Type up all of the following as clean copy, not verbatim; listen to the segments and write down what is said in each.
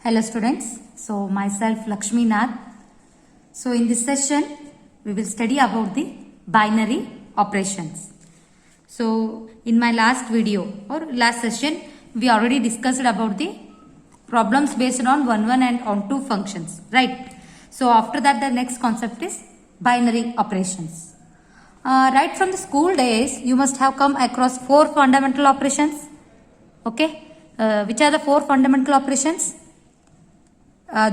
Hello students, so myself Lakshmi Nath. So in this session we will study about the binary operations. So in my last video or last session we already discussed about the problems based on one and on two functions, right? So after that the next concept is binary operations. Right from the school days you must have come across four fundamental operations. Okay, which are the four fundamental operations?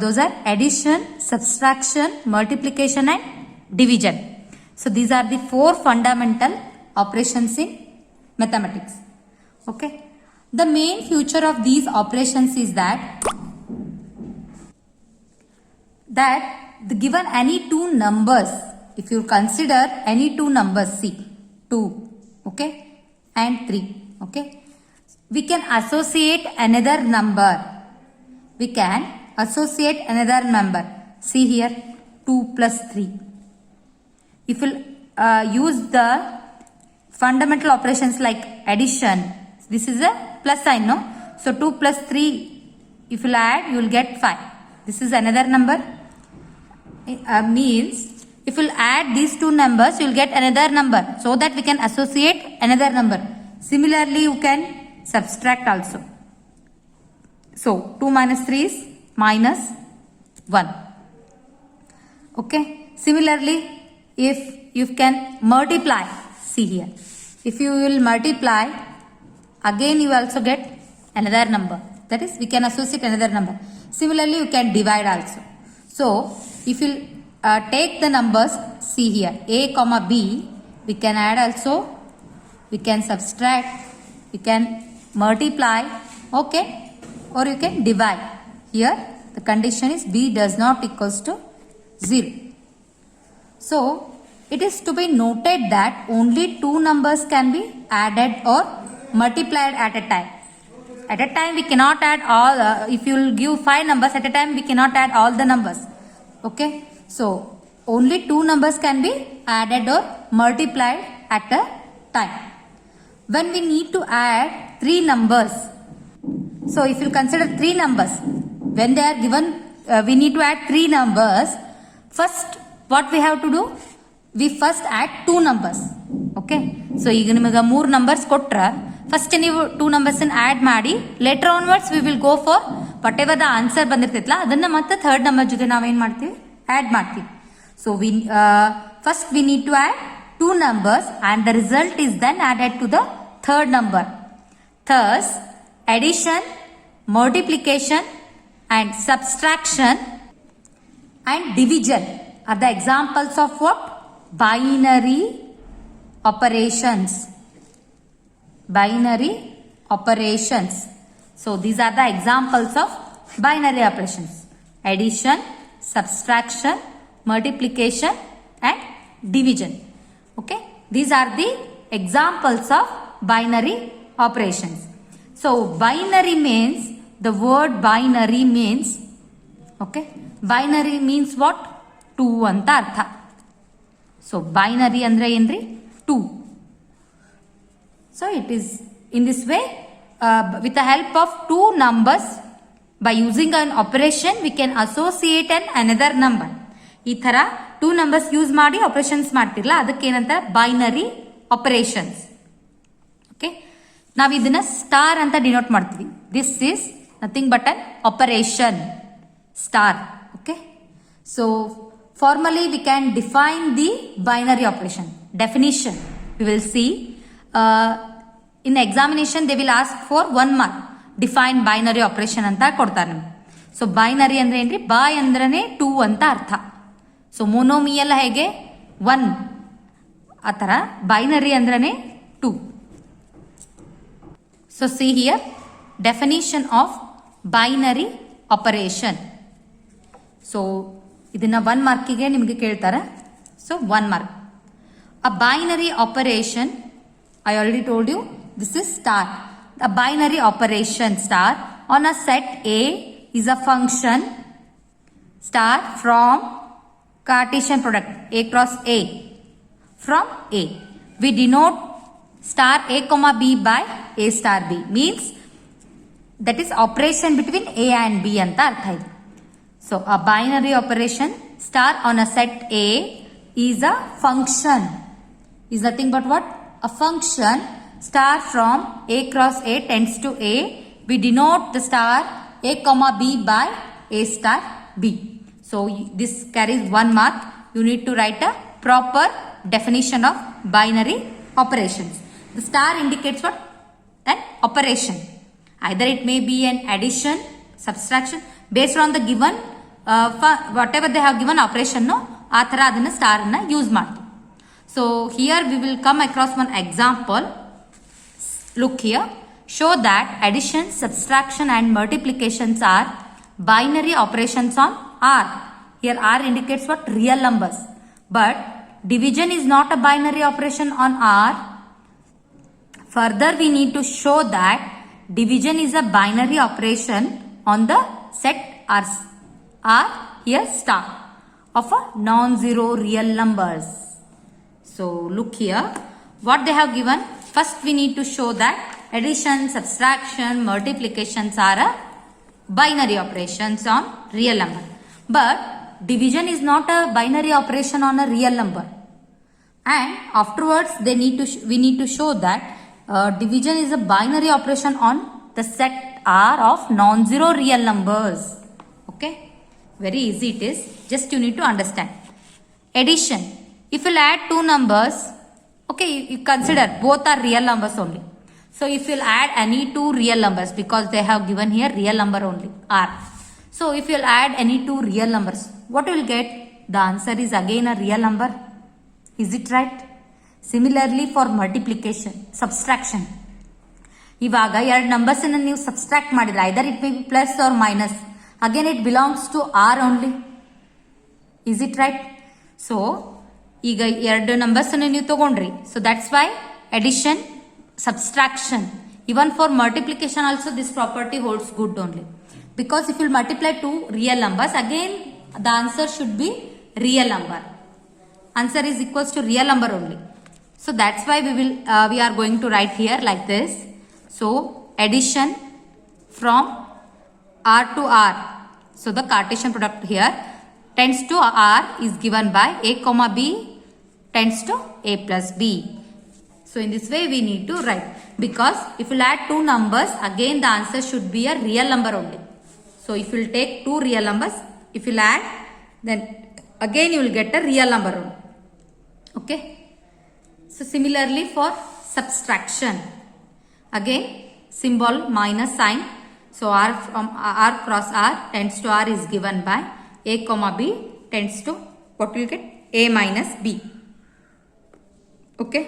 Those are addition, subtraction, multiplication and division. So these are the four fundamental operations in mathematics. Okay. The main feature of these operations is that the given any two numbers, if you consider any two numbers, see 2, okay, and 3, okay, we can associate another number. We can associate another number. See here 2 plus 3. If you use the fundamental operations like addition, this is a plus sign, no? So 2 plus 3, if you add, you will get 5. This is another number. Means if you add these two numbers, you will get another number. So that we can associate another number. Similarly, you can subtract also. So 2 minus 3 is minus 1. Okay. Similarly, if you can multiply, see here. If you will multiply, again you also get another number. That is, we can associate another number. Similarly, you can divide also. So, if you take the numbers, see here, a comma b, we can add also, we can subtract, we can multiply, okay, or you can divide. Here, the condition is b does not equals to 0. So, it is to be noted that only two numbers can be added or multiplied at a time. At a time, we cannot add all, if you will give 5 numbers at a time, we cannot add all the numbers. Okay. So, only two numbers can be added or multiplied at a time. When we need to add 3 numbers, so if you consider 3 numbers, when they are given, we need to add 3 numbers. First, what we have to do? We first add 2 numbers. Okay. So, ಈಗ ನಿಮಗೆ 3 numbers ಕೊಟ್ರೆ first ನೀವು 2 numbers add ಮಾಡಿ later onwards we will go for whatever the answer ಬಂದಿರ್ತೈತಲ್ಲ ಅದನ್ನ ಮತ್ತೆ third number ಜೊತೆ ನಾವೇನು ಮಾಡ್ತೀವಿ add ಮಾಡ್ತೀವಿ. So, first we need to add 2 numbers and the result is then added to the third number. Thus, addition, multiplication and subtraction and division are the examples of what? Binary operations. Binary operations. So these are the examples of binary operations. Addition, subtraction, multiplication and division. Okay. These are the examples of binary operations. So binary means, the word binary means, okay, binary means what? 2 anta artha. So binary andre enri 2. So it is in this way, with the help of 2 numbers, by using an operation we can associate another number. ಈ ತರ 2 numbers use ಮಾಡಿ operations ಮಾಡ್ತಿರಲ್ಲ ಅದಕ್ಕೆ ಏನಂತ binary operations. Okay, ನಾವು ಇದನ್ನ star ಅಂತ denote ಮಾಡ್ತೀವಿ. This is nothing but an operation, star. Okay, so formally we can define the binary operation. Definition we will see. In the examination they will ask for 1 mark. Define binary operation anta ಕೊಡ್ತಾರೆ ನಮಗೆ. So binary ಅಂದ್ರೆ ಏನ್ರಿ? ಬಾಯ್ ಅಂದ್ರನೇ 2 ಅಂತ ಅರ್ಥ. So ಮೊನೋಮಿಯಲ್ ಹೇಗೆ 1, ಆ ಥರ binary ಅಂದ್ರನೇ 2. So see here definition of binary operation. So ಇದನ್ನ 1 ಮಾರ್ಕಿಗೆ ನಿಮಗೆ ಕೇಳ್ತಾರೆ. So 1 mark. A binary operation, I already told you, this is star. A binary operation star on a set A is a function star from Cartesian product A cross A from A. We denote star A comma B by A star B. Means that is operation between A and B ಅಂತ ಅರ್ಥ ಇದೆ. So a binary operation star on a set A is a function. Is nothing but what? A function star from A cross A tends to A. We denote the star A comma B by A star B. So this carries 1 mark. You need to write a proper definition of binary operations. The star indicates what? An operation. Either it may be an addition, subtraction based on the given whatever they have given operation no ಆ ಥರ ಅದನ್ನು ಸ್ಟಾರನ್ನು use ಮಾಡ್ತೀವಿ. So here we will come across one example. Look here. Show that addition, subtraction and multiplications are binary operations on R. Here R indicates what? Real numbers. But division is not a binary operation on R. Further, we need to show that division is a binary operation on the set R here star of a non-zero real numbers. So look here. What they have given. First we need to show that addition, subtraction, multiplications are a binary operations on real number. But division is not a binary operation on a real number. And afterwards we need to show that division is a binary operation on the set R of non-zero real numbers. Okay, very easy it is. Just you need to understand. Addition. If you'll add two numbers, okay, you consider both are real numbers only. So if you'll add any two real numbers, because they have given here real number only R. So if you'll add any two real numbers, what you will get? The answer is again a real number. Is it right? Similarly for multiplication, subtraction. ಇವಾಗ ಎರಡು numbers ಅನ್ನು ನೀವು subtract ಮಾಡಿದ್ರೆ either it may be plus or minus, again it belongs to R only. Is it right? So ಈಗ ಎರಡು numbers ಅನ್ನು ನೀವು ತಗೊಂಡ್ರಿ. So that's why addition, subtraction, even for multiplication also this property holds good only. Because if you multiply two real numbers, again the answer should be real number. Answer is equals to real number only. So that's why we are going to write here like this. So addition from R to R. So the Cartesian product here tends to R is given by A comma B tends to A plus B. So in this way we need to write, because if you add two numbers, again the answer should be a real number only. So if you take two real numbers, if you add, then again you will get a real number only. Okay. So similarly for subtraction, again symbol minus sign. So R from R cross R tends to R is given by A comma B tends to what will get? A minus B. Okay.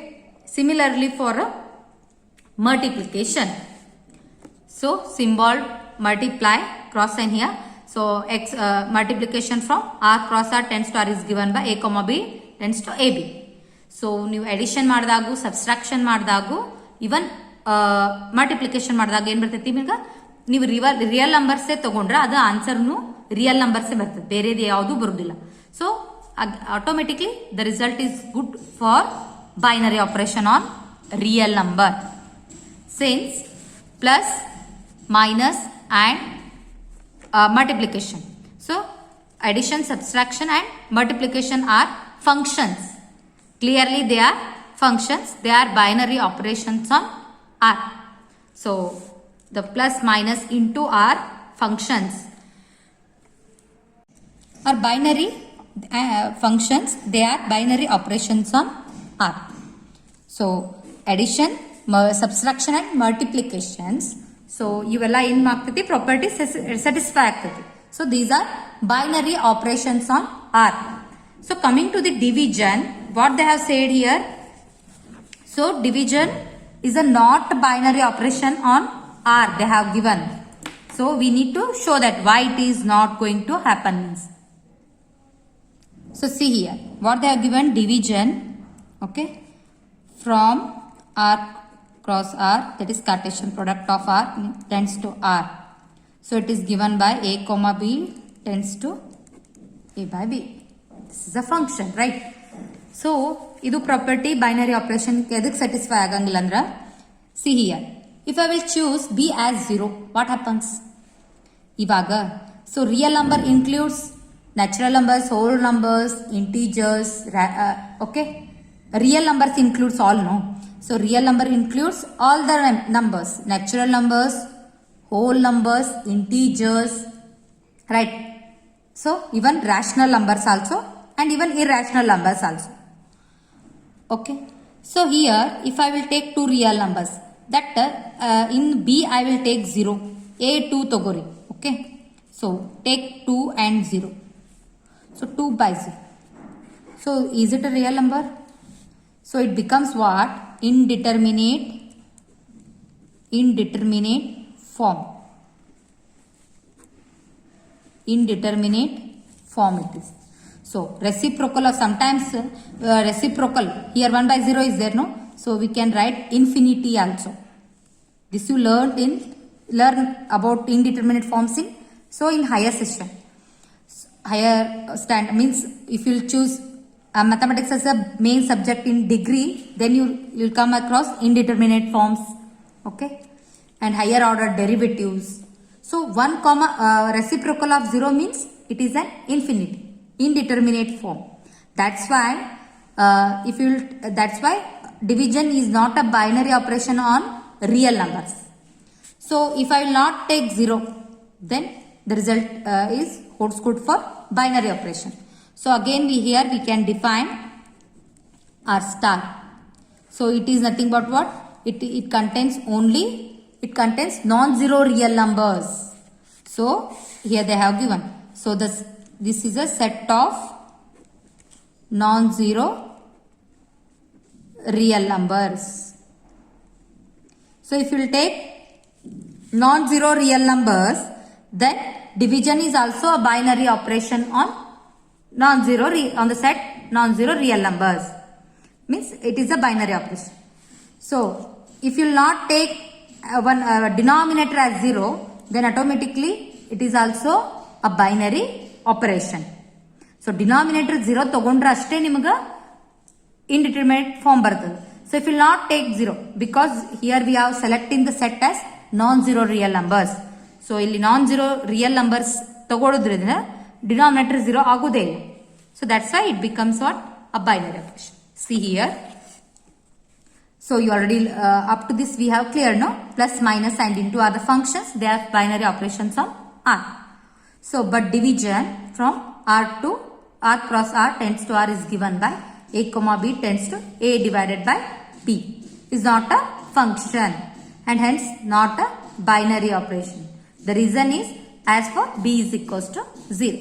Similarly for a multiplication. So symbol multiply cross sign here. So X multiplication from R cross R tends to R is given by A comma B tends to AB. So ನೀವು addition ಮಾಡಿದಾಗು, subtraction ಮಾಡಿದಾಗು, ಇವನ್ multiplication ಮಾಡಿದಾಗ ಏನು ಬರ್ತೈತಿ ನಿಮಗೆ? ನೀವು real ನಂಬರ್ಸೇ ತಗೊಂಡ್ರೆ ಅದು ಆನ್ಸರ್ನು real ನಂಬರ್ಸೇ ಬರ್ತದೆ, ಬೇರೆದು ಯಾವುದು ಬರುವುದಿಲ್ಲ. So automatically the result is good for binary operation on real number. Since plus, minus and multiplication. So addition, subtraction and multiplication are functions. Clearly they are functions. They are binary operations on R. So the plus minus into are functions. Are binary functions. They are binary operations on R. So addition, subtraction and multiplications. So ಇವೆಲ್ಲ ಏನು ಮಾಡ್ತೈತಿ? Property satisfy ಆಗ್ತೈತಿ. So these are binary operations on R. So coming to the division, what they have said here. So division is a not binary operation on R they have given. So we need to show that why it is not going to happen. So see here what they have given. Division, okay, from R cross R, that is Cartesian product of R tends to R. So it is given by A comma B tends to A by B. This is a function, right? So ಇದು property binary operation ಎದಕ್ಕೆ satisfy ಆಗಂಗಿಲ್ಲ ಅಂದ್ರೆ, see here If I will choose b as 0, what happens? ಇವಾಗ so real number includes natural numbers, whole numbers, integers, okay, real numbers includes all, no? So real number includes all the numbers, natural numbers, whole numbers, integers, right? So even rational numbers also and even irrational numbers also. Okay, so here if I will take two real numbers, that in b I will take 0, a 2 togori. Okay, so take 2 and 0, so 2 by 0. So is it a real number? So it becomes what? Indeterminate form. Indeterminate form it is. So reciprocal of sometimes reciprocal, here 1 by 0 is there, no? So we can write infinity also. This you learn about indeterminate forms in higher session. Higher stand means if you choose mathematics as a main subject in degree, then you'll come across indeterminate forms, okay, and higher order derivatives. So 1 comma reciprocal of 0 means it is an indeterminate form. That's why division is not a binary operation on real numbers. So if I will not take 0, then the result holds good for binary operation. So again we can define R star. So it is nothing but what? It contains non-zero real numbers. So here they have given. So this is a set of non-zero real numbers. So if you will take non-zero real numbers, then division is also a binary operation on on the set non-zero real numbers. Means it is a binary operation. So if you will not take one denominator as 0, then automatically it is also a binary operation. So denominator 0 ತಗೊಂಡ್ರೆ ಅಷ್ಟೇ ನಿಮಗೆ indeterminate form ಬರ್ತದೆ. So if you will not take 0, because here we are selecting the set as non-zero real numbers. So ಇಲ್ಲಿ non-zero real numbers ತಗೊಳ್ಳೋದ್ರಿಂದ denominator 0 ಆಗುವುದೇ ಇಲ್ಲ. So that's why it becomes what? A binary operation. See here. So you already up to this we have cleared, no? Plus, minus and into are the functions. They are binary operations on R. So but division from R to R cross R tends to R is given by a comma b tends to a divided by b is not a function and hence not a binary operation. The reason is as for b is equals to 0.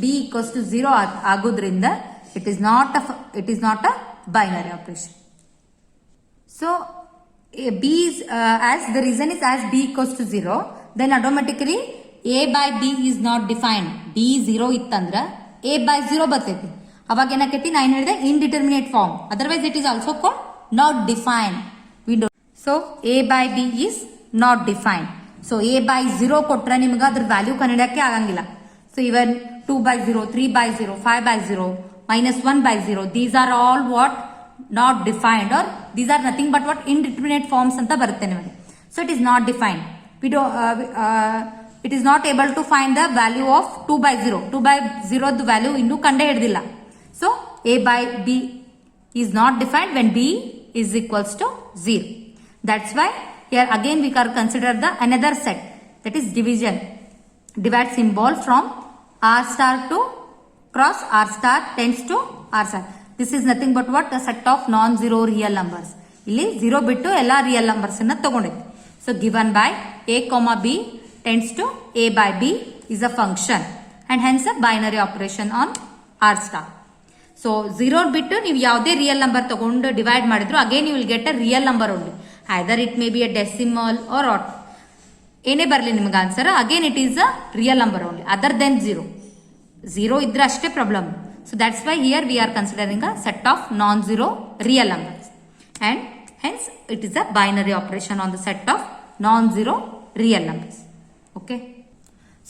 b equals to 0 agudrinda it is not a binary operation. So b is as the reason is as b equals to 0, then automatically a by b is not defined. b 0 ittandra a by 0 ಬರ್ತೈತಿ. ಅವಾಗ ಏನಕೈತಿ ನಾ ಏನು ಹೇಳಿದೆ indeterminate form. Otherwise it is also called not defined. So a by b is not defined. So a by 0 ಕೊಟ್ರೆ ನಿಮಗೆ ಅದ್ರ value ಕಂಡುಹಿಡಿಯಕ್ಕೆ ಆಗಂಗಿಲ್ಲ. So even 2 by 0, 3 by 0, 5 by 0, minus 1 by 0, these are all what? Not defined, or these are nothing but what? Indeterminate forms ಅಂತ ಬರುತ್ತೆ ನಿಮಗೆ. So it is not defined. It is not able to find the value of 2 by 0. 2 by 0 the value ಇನ್ನೂ ಕಂಡೇ ಹಿಡಿದಿಲ್ಲ. So a by b is not defined when b is equals to 0. That's why here again we can consider the another set, that is division. Divide symbol from R star to cross R star tends to R star. This is nothing but what? A set of non-zero real numbers. ಇಲ್ಲಿ 0 ಬಿಟ್ಟು ಎಲ್ಲ real numbers ಅನ್ನ ತಗೊಂಡಿದ್ವಿ. So given by a comma b tends to a by b is a function and hence a binary operation on R star. So 0 ಬಿಟ್ಟು ನೀವು ಯಾವುದೇ real number ತಗೊಂಡು divide ಮಾಡಿದ್ರು again you will get a real number only. Either it may be a decimal or odd. ಏನೇ ಬರಲಿ ನಿಮಗೆ answer, again it is a real number only other than 0. 0 ಇದ್ರೆ ಅಷ್ಟೇ problem. So that's why here we are considering a set of non zero real numbers and hence it is a binary operation on the set of non zero real numbers. Okay,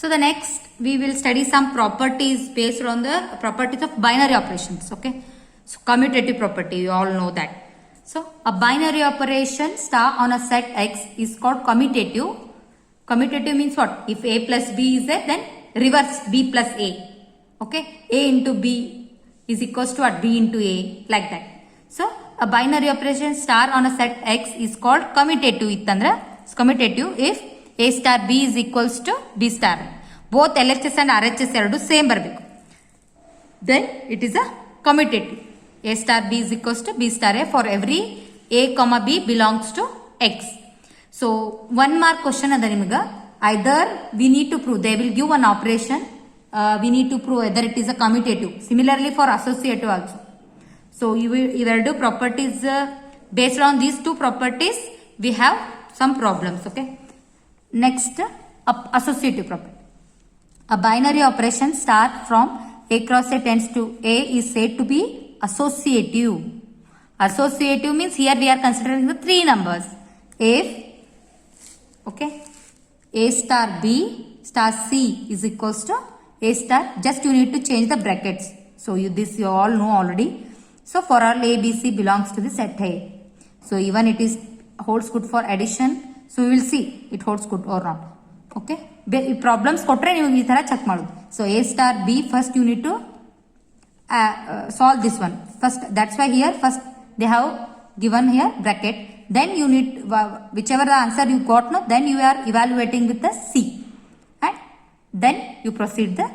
so the next we will study some properties based on the properties of binary operations. Okay, so commutative property, you all know that. So a binary operation star on a set X is called commutative. Commutative means what? If A plus B is there, then reverse B plus A. Okay, A into B is equals to what? B into A, like that. So a binary operation star on a set X is called commutative. Ittandra it's commutative if A star B is equals to B star. Both LHS and RHS eradu same barbeku. Then it is a commutative. A star B is equals to B star A for every A comma B belongs to X. So one mark question ada nimaga. Either we need to prove, they will give one operation. We need to prove whether it is a commutative. Similarly for associative also. So you will do properties based on these two properties. We have some problems. Okay. Next, associative property. A binary operation start from A cross A tends to A is said to be associative. Associative means here we are considering the three numbers. If okay, A star B star C is equals to A star. Just you need to change the brackets. So this you all know already. So for all A, B, C belongs to the set A. So even it is holds good for addition. So we will see it holds good or not. Okay. Problems kotre ನೀವು ಈ ತರ check ಮಾಡೋದು. So A star B first you need to solve this one. First that's why here first they have given here bracket. Then you need whichever the answer you got no, then you are evaluating with the C. And then you proceed the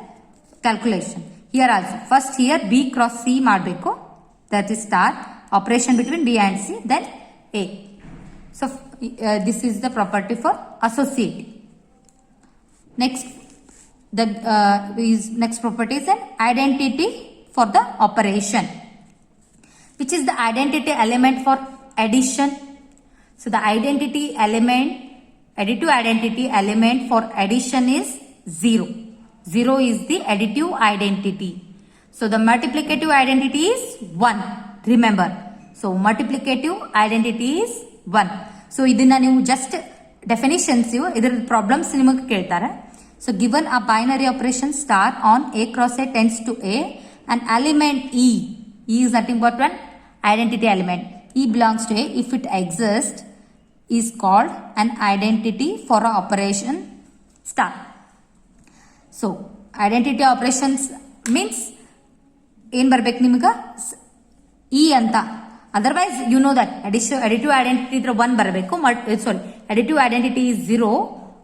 calculation. Here also first here B cross C ಮಾಡಬೇಕು. That is star operation between B and C, then A. So this is the property for associative. Next, the next property is an identity for the operation, which is the identity element for addition. So the identity element, additive identity element for addition is 0. 0 is the additive identity. So the multiplicative identity is 1. Remember. So multiplicative identity is 1. So idina ನೀವು just definitions idar problems ನಿಮಗೆ ಕೇಳ್ತಾರೆ. So given a binary operation star on A cross A tends to A, an element E is nothing but one identity element. E belongs to A if it exists is called an identity for an operation star. So identity operations means ಏನ್ ಬರ್ಬೇಕು ನಿಮ್ಗೆ e ಅಂತ. Otherwise you know that additive identity ಇದ್ರೆ 1 ಬರಬೇಕು. Sorry additive identity is 0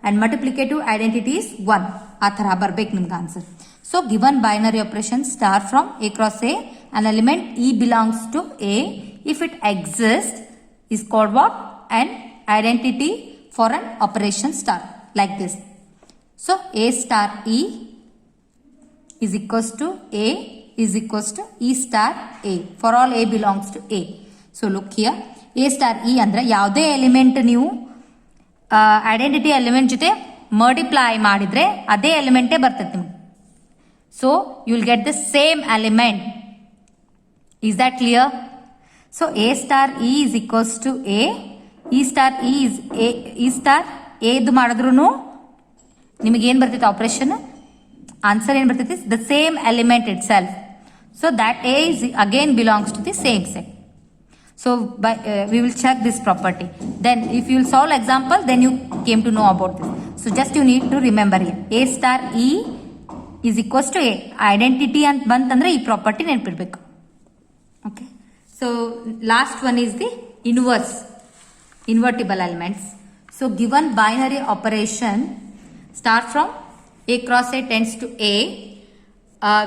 and multiplicative identity is 1. ಆ ತರ ಬರ್ಬೇಕು ನಿಮ್ಗೆ answer. So given binary operation star from A cross A, an element E belongs to A if it exists is called what? An identity for an operation star, like this. So A star E is equals to A is equals to E star A for all A belongs to A. So look here, A star E ಅಂದ್ರೆ ಯಾವುದೇ element ನೀವು identity element ಜೊತೆ multiply ಮಾಡಿದ್ರೆ ಅದೇ ಎಲಿಮೆಂಟೇ ಬರ್ತದೆ ನಿಮ್ಗೆ. So you will get the same element. Is that clear? So A star E is equals to A, E star E is A, E star A ಇದು ಮಾಡಿದ್ರು ನಿಮಗೆ ಏನು ಬರ್ತೈತೆ ಆಪರೇಷನ್ ಆನ್ಸರ್ ಏನು ಬರ್ತೈತಿ? The same element it self. So that A is again belongs to the same set. So we will check this property. Then if you will solve example, then you came to know about this. So just you need to remember here. A star E is equals to A. Identity and bantandre ee property ನೆನಪಿರಬೇಕು. Okay. So last one is the inverse. Invertible elements. So given binary operation start from A cross A tends to A.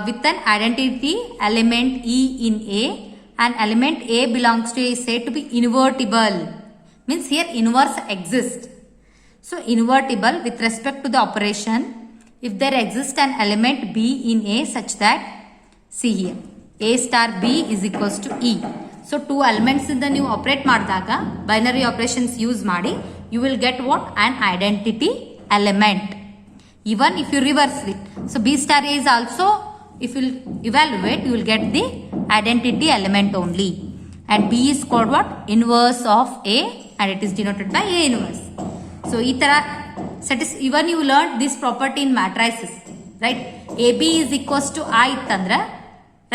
With an identity element E in A, and element A belongs to A is said to be invertible. Means here inverse exists. So invertible with respect to the operation if there exists an element B in A such that, see here, A star B is equals to E. So two elements in the new operate ಮಾಡಿದಾಗ binary operations use ಮಾಡಿ you will get what? An identity element. Even if you reverse it. So B star A is also, if you evaluate, you will get the identity element only. And B is called what? Inverse of A, and it is denoted by A inverse. So even you learned this property in matrices, right? AB is equals to I ittandra,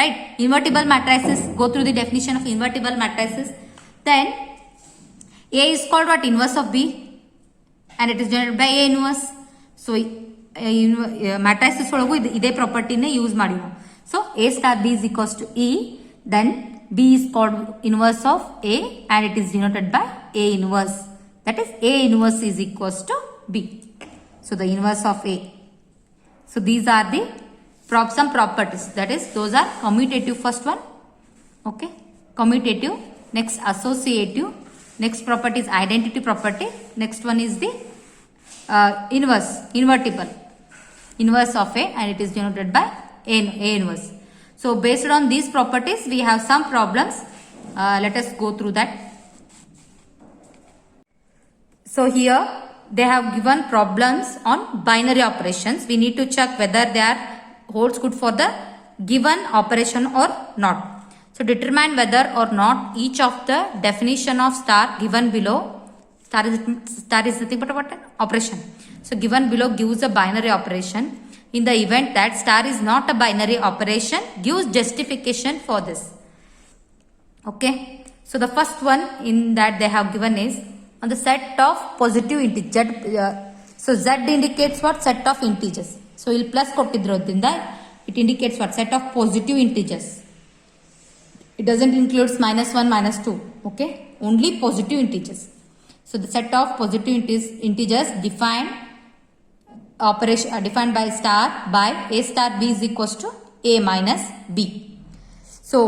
right? Invertible matrices, go through the definition of invertible matrices. Then A is called what? Inverse of B, and it is generated by A inverse. So matrices ಒಳಗೂ ಇದೇ ಪ್ರಾಪರ್ಟಿನೇ use ಮಾಡಿ ನಾವು. So A star B is equals to E, then B is called inverse of A and it is denoted by A inverse. That is A inverse is equals to B. So the inverse of A. So these are the some properties. That is, those are commutative first one. Okay. Commutative. Next associative. Next property is identity property. Next one is the inverse, invertible. Inverse of A and it is denoted by A inverse. So based on these properties we have some problems. Let us go through that. So here they have given problems on binary operations. We need to check whether they are holds good for the given operation or not. So determine whether or not each of the definition of star given below, star is nothing but what? Operation. So given below gives a binary operation. In the event that star is not a binary operation, gives justification for this. Okay. So the first one in that they have given is on the set of positive integers. So Z indicates what? Set of integers. So il plus kottidrodinda it indicates what? Set of positive integers. It doesn't include -1, -2. Okay. Only positive integers. So the set of positive integers defined operation defined by star by A star B is equals to A minus B. So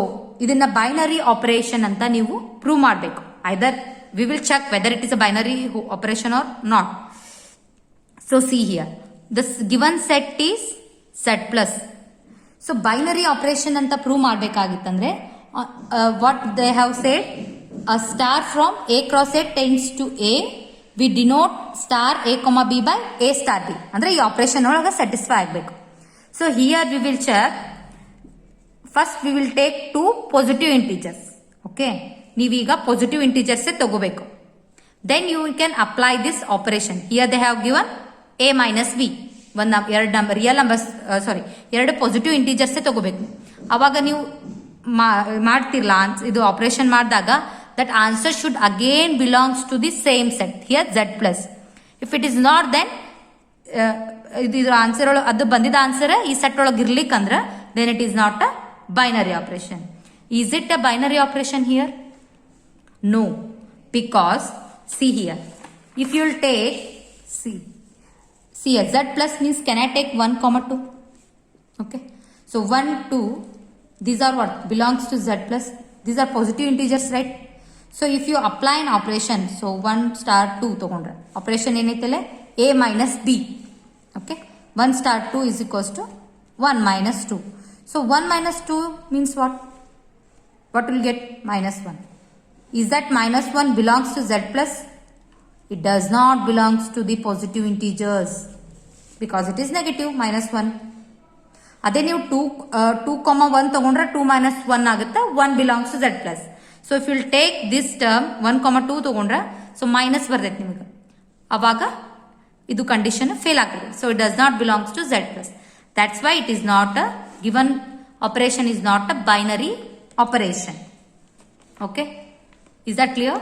ಇದನ್ನ binary operation ಅಂತ ನೀವು prove ಮಾಡಬೇಕು. Either we will check whether it is a binary operation or not. So see here, this given set is Z plus. So binary operation ಅಂತ prove ಮಾಡಬೇಕಾಗಿತ್ತಂದ್ರೆ what they have said, a star from A cross A tends to A, we denote star A comma B by A star B. ಅಂದ್ರೆ ಈ operation ಒಳಗೆ satisfy ಆಗಬೇಕು. So here we will check. First we will take two positive integers. Okay. ನೀವೀಗ positive integers ತಗೋಬೇಕು. Then you can apply this operation. Here they have given A minus B. ಎರಡು number real numbers ಎರಡು positive integers ತಗೋಬೇಕು. ಅವಾಗ ನೀವು ಮಾಡ್ತಿರ್ಲ ಇದು operation ಮಾಡಿದಾಗ that answer should again belongs to the same set. Here Z plus. If it is not, then ಇದ್ರ answer ಒಳಗೆ ಅದು ಬಂದಿದ್ದ ಆನ್ಸರ್ ಈ ಸೆಟ್ ಒಳಗೆ ಇರ್ಲಿಕ್ಕಂದ್ರೆ then it is not a binary operation. Is it a binary operation here? No, because see here, if you will take see here, Z plus means can I take 1 comma 2? Okay, so 1 2 these are what belongs to Z plus. These are positive integers, right? So if you apply an operation, so 1 star 2 ತಗೊಂಡ್ರೆ operation ಏನೈತಲ್ಲ A minus B. Okay, 1 star 2 is equals to 1 minus 2. So 1 minus 2 means what? What will get? Minus 1. Is that minus 1 belongs to Z plus? It does not belongs to the positive integers because it is negative minus 1. ಅದೇ ನೀವು 2 comma 1 ತಗೊಂಡ್ರೆ 2 minus 1 ಆಗುತ್ತೆ. 1 belongs to Z plus. So if you will take this term 1 comma 2 ತಗೊಂಡ್ರೆ so minus ಬರ್ತೈತೆ ನಿಮಗೆ. ಅವಾಗ ಇದು condition fail ಆಗುತ್ತೆ. So it does not belongs to Z plus. That's why it is not a given operation is not a binary operation. Okay, is that clear?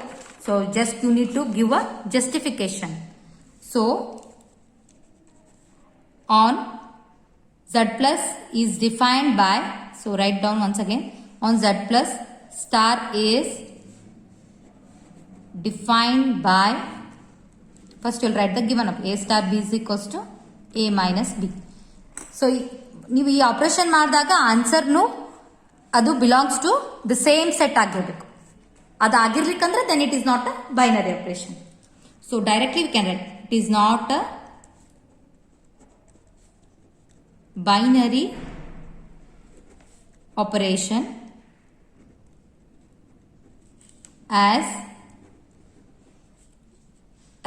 So just you need to give a justification. So on Z plus is defined by, so write down once again, on Z plus star is defined by, first you will write the given up A star B is equals to A minus B. So ನೀವು ಈ operation ಮಾಡಿದಾಗ ಆನ್ಸರ್ನು ಅದು belongs to the same set ಆಗಿರಬೇಕು. ಅದು ಆಗಿರ್ಲಿಕ್ಕಂದ್ರೆ then it is not a binary operation. So directly we can write it is not a binary operation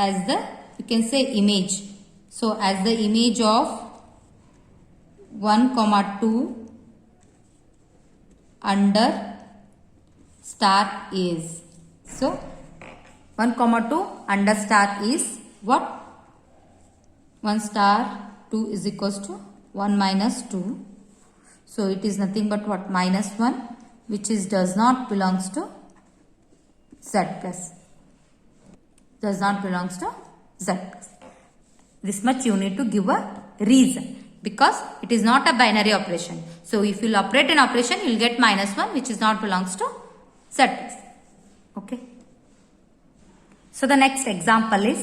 as the you can say image. So as the image of 1 comma 2 under star is. So 1 comma 2 under star is what? 1 star 2 is equals to 1 minus 2. So it is nothing but what? Minus 1, which is does not belongs to Z plus. Does not belongs to Z plus. This much you need to give a reason because it is not a binary operation. So if you will operate an operation, you will get -1 which is not belongs to Z plus. Okay. So the next example is,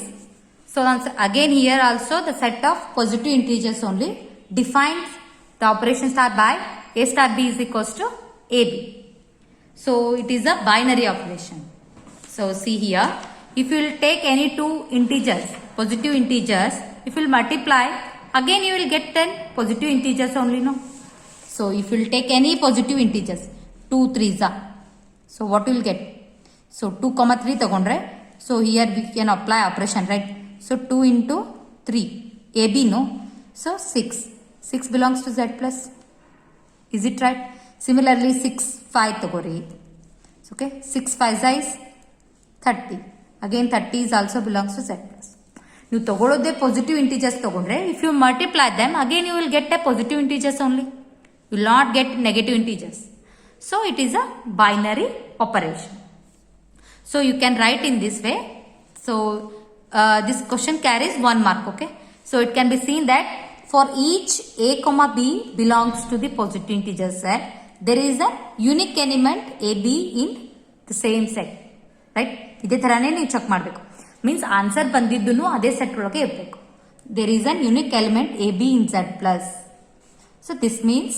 so again here also the set of positive integers only defines the operation star by A star B is equals to AB. So it is a binary operation. So see here, if you will take any two integers, positive integers, if you will multiply, again you will get 10 positive integers only, no? So if you will take any positive integers, 2 3s are, so what you will get? So 2 3 tagondre, so here we can apply operation, right? So 2 into 3, AB, no? So 6. 6 belongs to Z plus. Is it right? Similarly 6 5 tagori. Okay, 6 5 is 30. Again 30 is also belongs to Z plus. You tagolode positive integers tagondre, if you multiply them, again you will get a positive integers only. You will not get negative integers. So it is a binary operation. So you can write in this way. So this question carries 1 mark. Okay. So it can be seen that for each A comma B belongs to the positive integer set, there is a unique element AB in the same set. Right. ಇದೇ ಥರನೇ ನೀವು check ಮಾಡಬೇಕು. Means answer ಬಂದಿದ್ದು ಅದೇ set ಒಳಗೆ ಇರಬೇಕು. There is an unique element AB in Z plus. So this means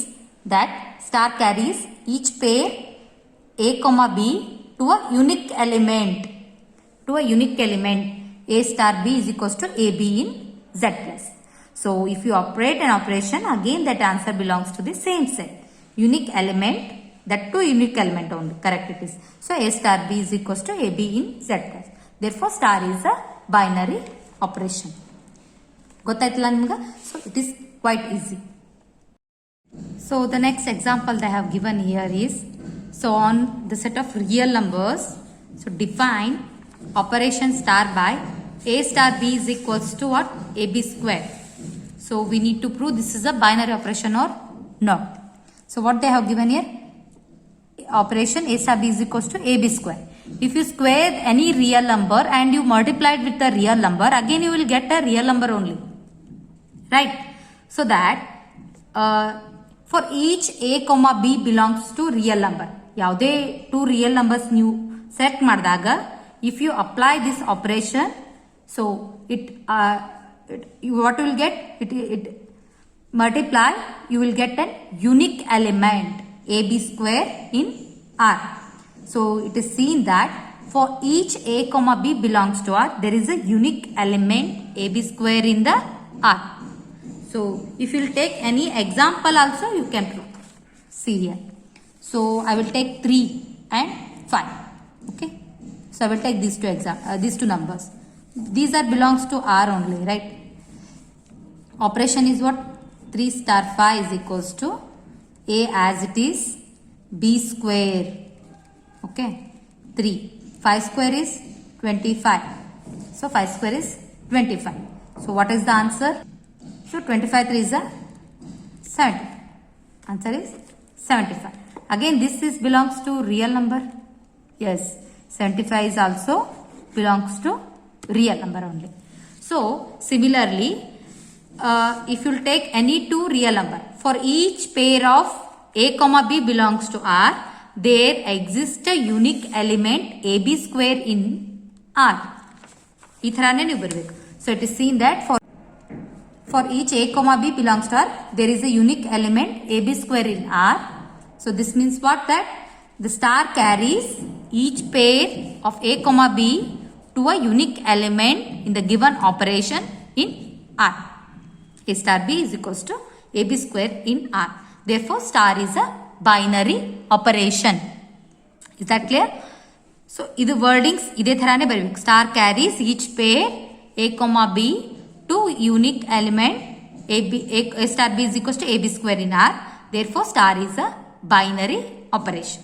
that star carries each pair A comma B to a unique element. A star B is equals to AB in Z plus. So if you operate an operation, again that answer belongs to the same set. Unique element, that two unique element only. Correct it is. So A star B is equals to AB in Z plus. Therefore star is a binary operation. ಗೊತ್ತಾಯ್ತಲ್ಲ ನಿಮ್ಗೆ? So it is quite easy. So the next example they have given here is, so on the set of real numbers, so define operation star by A star B is equals to what? AB square. So we need to prove this is a binary operation or not. So what they have given here? Operation A star B is equals to AB square. If you square any real number and you multiply it with the real number, again you will get a real number only. Right? So that for each A comma B belongs to real number. ಯಾವುದೇ two real numbers ನೀವು set ಮಾಡಿದಾಗ, if you apply this operation, so what you will get? It multiply, you will get an unique element AB square in R. So it is seen that for each A comma B belongs to R, there is a unique element AB square in the R. So if you will take any example also, you can prove. See here. So I will take 3 and 5. Okay. So I will take these two numbers. These are belongs to R only, right? Operation is what? 3 star 5 is equals to A as it is B square. Okay. 3. 5 square is 25. So 5 square is 25. So what is the answer? So 25 3 is a 70. Answer is 75. Again this is belongs to real number. Yes. 75 is also belongs to real number only. So similarly, if you take any two real number, for each pair of A comma B belongs to R, there exists a unique element AB square in R. ಈ ಥರನೇ ನೀವು ಬರಬೇಕು. So it is seen that for each A comma B belongs to R, there is a unique element AB square in R. So this means what? That the star carries each pair of A comma B to a unique element in the given operation in R. A star B is equals to AB square in R. Therefore star is a binary operation. Is that clear? So idu wordings ide tharane barabeku. Star carries each pair A comma B to unique element A star B is equals to AB square in R. Therefore star is a binary operation.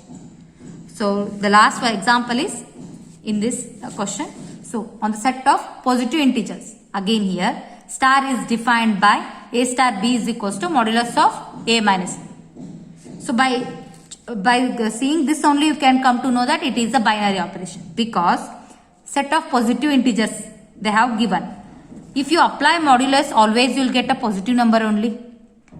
So the last example is in this question. So on the set of positive integers, again here star is defined by A star B is equals to modulus of A minus. So by by seeing this only you can come to know that it is a binary operation, because set of positive integers they have given. If you apply modulus, always you will get a positive number only.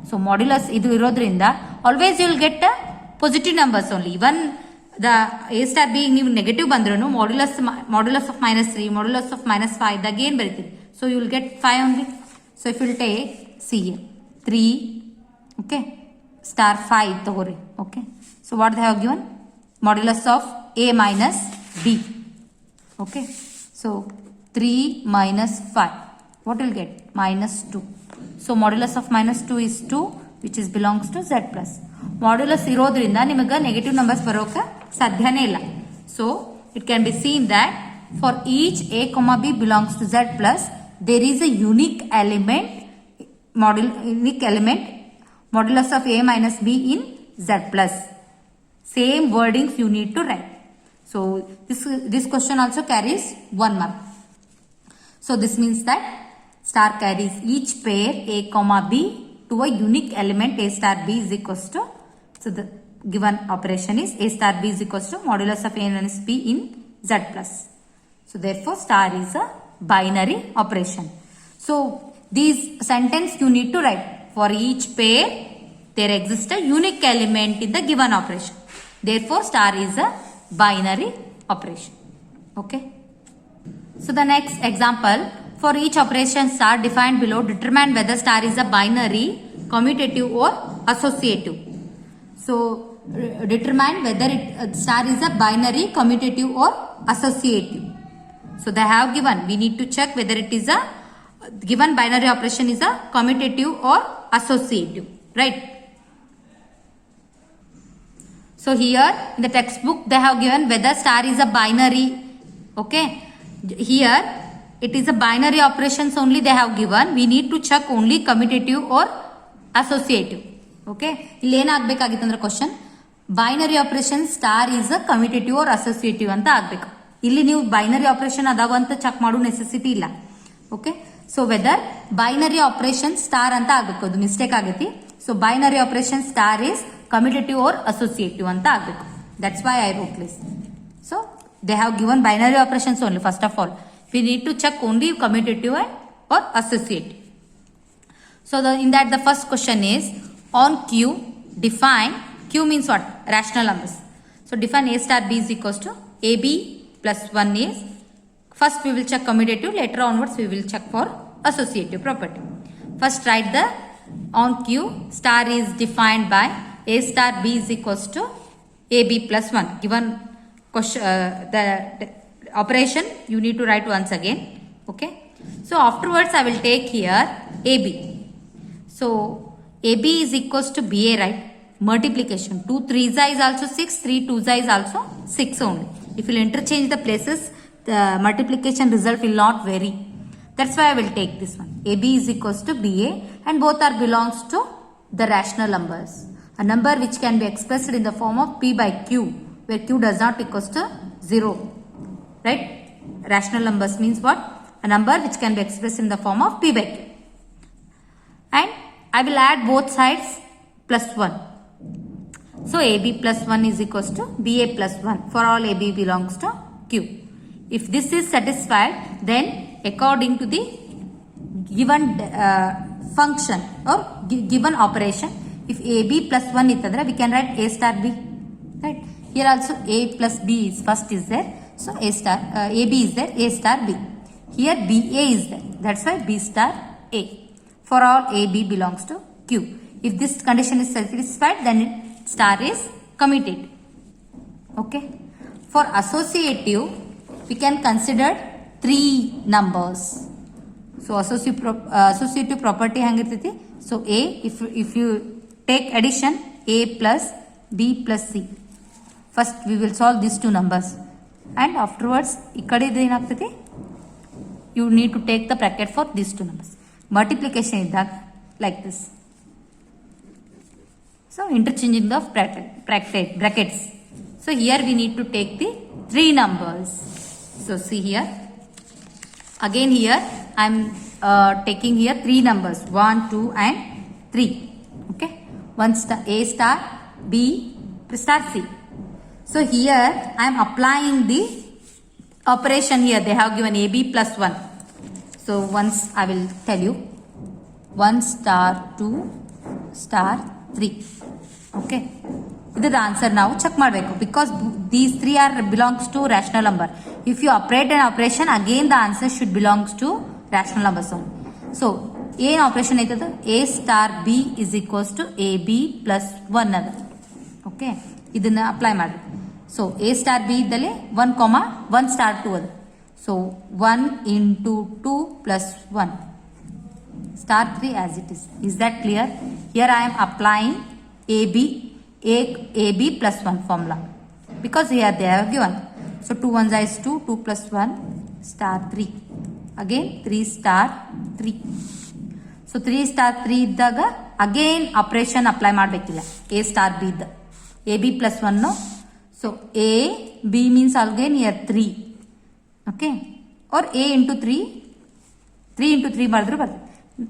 So modulus idu irodrinda always you will get a positive numbers only. Even the a star b ನೀವು negative ಬಂದ್ರೂ modulus of -3, modulus of -5 the again ಬರೀತೀರಿ. So you will get 5 only. So if you will take see here 3 okay star 5 ತಗೋರಿ. Okay, so what they have given? Modulus of a minus b. Okay, so 3 minus 5, what will get? -2. So modulus of -2 is 2, which is belongs to z plus. Modulus ಇರೋದ್ರಿಂದ ನಿಮಗೆ negative numbers ಬರೋಕೆ ಸಾಧ್ಯನೇ ಇಲ್ಲ. So it can be seen that for each a comma b belongs to z plus, there is a unique element modulus of a minus b in z plus. Same wordings you need to write. So this question also carries 1 mark. So this means that star carries each pair a comma b to a unique element a star b is equals to, so the given operation is a star b is equals to modulus of a minus b in z plus. So therefore star is a binary operation. So these sentence you need to write. For each pair there exists a unique element in the given operation. Therefore star is a binary operation. Okay. So the next example, for each operation star defined below, determine whether star is a binary, commutative or associative. So determine whether star is a binary, commutative or associative. So they have given, we need to check whether it is a given binary operation is a commutative or associative, right? So here in the textbook they have given whether star is a binary. Okay, here it is a binary operations only they have given. We need to check only commutative or associative. Okay, ಇಲ್ಲಿ ಏನಾಗಬೇಕಾಗಿತ್ತು ಅಂದ್ರೆ question binary operation star is a commutative or associative ಅಂತ ಆಗ್ಬೇಕು. ಇಲ್ಲಿ ನೀವು binary operation ಅದಾವ ಅಂತ check ಮಾಡೋ ನೆಸೆಸಿಟಿ ಇಲ್ಲ. Okay, so whether binary operation star ಅಂತ ಆಗ್ಬೇಕು, ಅದು ಮಿಸ್ಟೇಕ್ ಆಗೈತಿ. So binary operation star is commutative or associative ಅಂತ ಆಗಬೇಕು. That's why I wrote this. So they have given binary operations only. First of all, we need to check only commutative or associative. So in that the first question is on Q define, Q means what? Rational numbers. So define a star b is equals to ab plus 1 is, first we will check commutative, later onwards we will check for associative property. First write the on Q star is defined by a star b is equals to ab plus 1. Given question, the operation you need to write once again. Okay, so afterwards I will take here ab. So ab is equals to ba, right? Multiplication 2 3s is also 6, 3 2s is also 6 only. If you interchange the places, the multiplication result will not vary. That's why I will take this one. ab is equals to ba and both are belongs to the rational numbers. A number which can be expressed in the form of p by q, where q does not equals to 0, right? Rational numbers means what? A number which can be expressed in the form of p by q. And I will add both sides plus 1. So ab plus 1 is equals to ba plus 1 for all ab belongs to q. If this is satisfied, then according to the given function or given operation, if ab plus 1 itandre we can write a star b, right? Here also a plus b is first is there, so a star ab is there, a star b. Here ba is there, that's why b star a for all ab belongs to q. If this condition is satisfied, then star is commutative. Okay, for associative we can consider 3 numbers. So associative property hangirtiti. So a, if you take addition a plus b plus c, first we will solve these 2 numbers and afterwards ikkade enagtati, you need to take the bracket for these 2 numbers. Multiplication is that like this. So interchanging of brackets. So here we need to take the 3 numbers. So see here, again here I am taking here 3 numbers 1, 2 and 3. Okay, one star a star b star C. So here I am applying the operation here. They have given AB plus 1. So once I will tell you. 1 star 2 star 3. Okay. This is the answer now. Check ಮಾಡಬೇಕು because these three are belongs to rational number. If you operate an operation, again the answer should belongs to rational numbers only. So ಏನು operation ಆಯ್ತದ A star B is equals to AB plus 1 ಅದ. Okay ಇದನ್ನ apply ಮಾಡಿ. So A star B ಇದ್ದಲ್ಲಿ 1, 1 star 2 ಅದ. So 1 into 2 plus 1 star 3 as it is. Is that clear? Here I am applying AB plus 1 formula because here they have given. So 2 1s is 2, 2 plus 1 star 3. Again 3 star 3. So 3 star 3 ಇದ್ದಾಗ again operation apply ಮಾಡಬೇಕಿಲ್ಲ. A star B ಇದ್ದ AB plus 1 no. So A B means again here 3. Okay. Or A into 3. 3 into 3 ಮಾಡಿದ್ರು ಬರ್ತದೆ.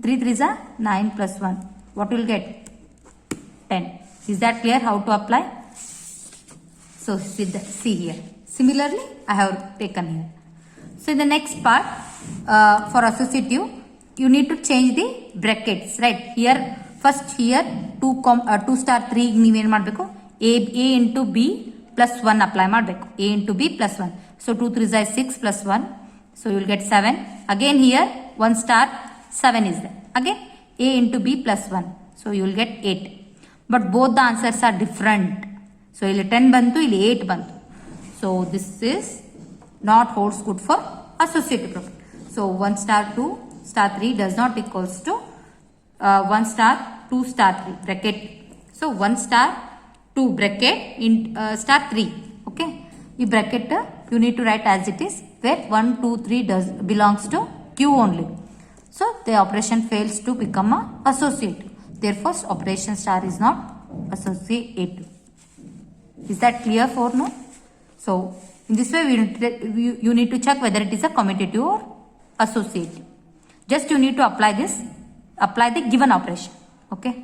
3 3s are 9 plus 1. What will get? 10. Is that clear how to apply? So see here. Similarly, I have taken here. So in the next part, for associative, you need to change the brackets, right? Here, first here 2 star 3 ನೀವೇನು ಮಾಡಬೇಕು? A into B plus 1 apply ಮಾಡಬೇಕು. A into B plus 1. So 2 3s is 6 plus 1. So you will get 7. Again here 1 star 7 is there. Again A into B plus 1. So you will get 8. But both the answers are different. So ಇಲ್ಲಿ 10 ಬಂತು, ಇಲ್ಲಿ 8 ಬಂತು. So this is not holds good for associative product. So 1 star 2 star 3 does not equals to 1 star 2 star 3 bracket. So 1 star 2 bracket in star 3. Okay. ಈ bracket you need to write as it is where 1 2 3 belongs to Q only. So the operation fails to become a associative. Therefore, operation star is not associative. Is that clear for now? So, in this way, you need to check whether it is a commutative or associative. Just you need to apply the given operation. Okay.